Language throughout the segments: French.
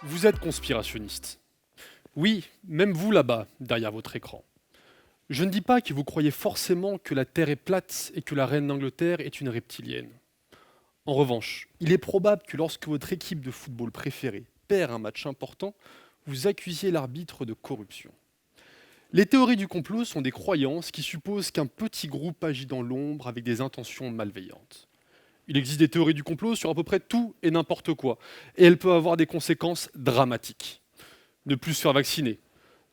Vous êtes conspirationniste. Oui, même vous là-bas, derrière votre écran. Je ne dis pas que vous croyez forcément que la Terre est plate et que la reine d'Angleterre est une reptilienne. En revanche, il est probable que lorsque votre équipe de football préférée perd un match important, vous accusiez l'arbitre de corruption. Les théories du complot sont des croyances qui supposent qu'un petit groupe agit dans l'ombre avec des intentions malveillantes. Il existe des théories du complot sur à peu près tout et n'importe quoi, et elles peuvent avoir des conséquences dramatiques. Ne plus se faire vacciner,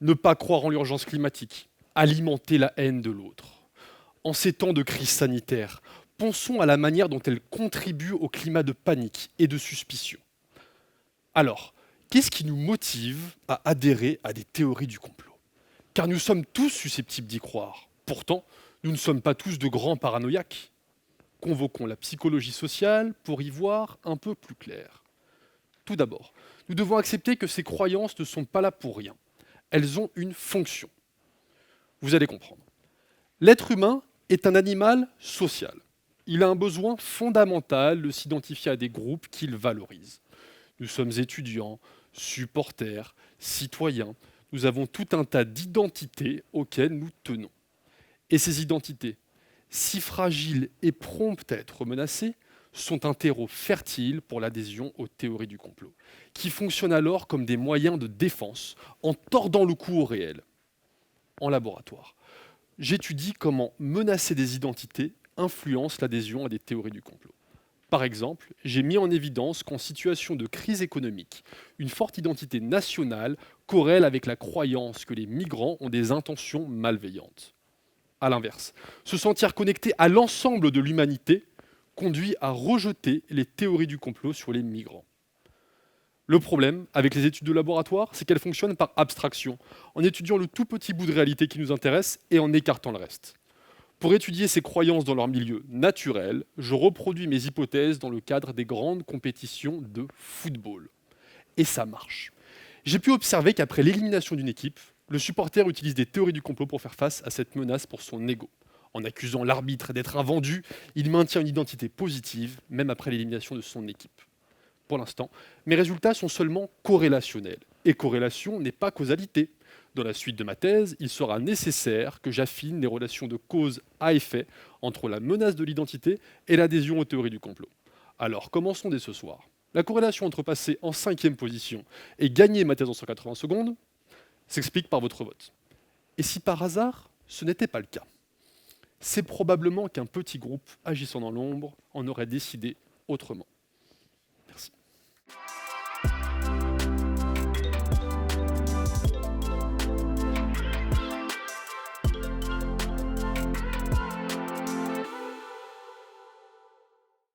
ne pas croire en l'urgence climatique, alimenter la haine de l'autre. En ces temps de crise sanitaire, pensons à la manière dont elle contribue au climat de panique et de suspicion. Alors, qu'est-ce qui nous motive à adhérer à des théories du complot? Car nous sommes tous susceptibles d'y croire. Pourtant, nous ne sommes pas tous de grands paranoïaques. Convoquons la psychologie sociale pour y voir un peu plus clair. Tout d'abord, nous devons accepter que ces croyances ne sont pas là pour rien. Elles ont une fonction. Vous allez comprendre. L'être humain est un animal social. Il a un besoin fondamental de s'identifier à des groupes qu'il valorise. Nous sommes étudiants, supporters, citoyens. Nous avons tout un tas d'identités auxquelles nous tenons. Et ces identités, si fragiles et promptes à être menacées, sont un terreau fertile pour l'adhésion aux théories du complot, qui fonctionnent alors comme des moyens de défense en tordant le cou au réel. En laboratoire, j'étudie comment menacer des identités influence l'adhésion à des théories du complot. Par exemple, j'ai mis en évidence qu'en situation de crise économique, une forte identité nationale corrèle avec la croyance que les migrants ont des intentions malveillantes. À l'inverse, se sentir connecté à l'ensemble de l'humanité conduit à rejeter les théories du complot sur les migrants. Le problème avec les études de laboratoire, c'est qu'elles fonctionnent par abstraction, en étudiant le tout petit bout de réalité qui nous intéresse et en écartant le reste. Pour étudier ces croyances dans leur milieu naturel, je reproduis mes hypothèses dans le cadre des grandes compétitions de football. Et ça marche. J'ai pu observer qu'après l'élimination d'une équipe, le supporter utilise des théories du complot pour faire face à cette menace pour son ego. En accusant l'arbitre d'être un vendu, il maintient une identité positive, même après l'élimination de son équipe. Pour l'instant, mes résultats sont seulement corrélationnels. Et corrélation n'est pas causalité. Dans la suite de ma thèse, il sera nécessaire que j'affine les relations de cause à effet entre la menace de l'identité et l'adhésion aux théories du complot. Alors, commençons dès ce soir. La corrélation entre passer en 5e position et gagner ma thèse en 180 secondes s'explique par votre vote. Et si par hasard, ce n'était pas le cas? C'est probablement qu'un petit groupe agissant dans l'ombre en aurait décidé autrement.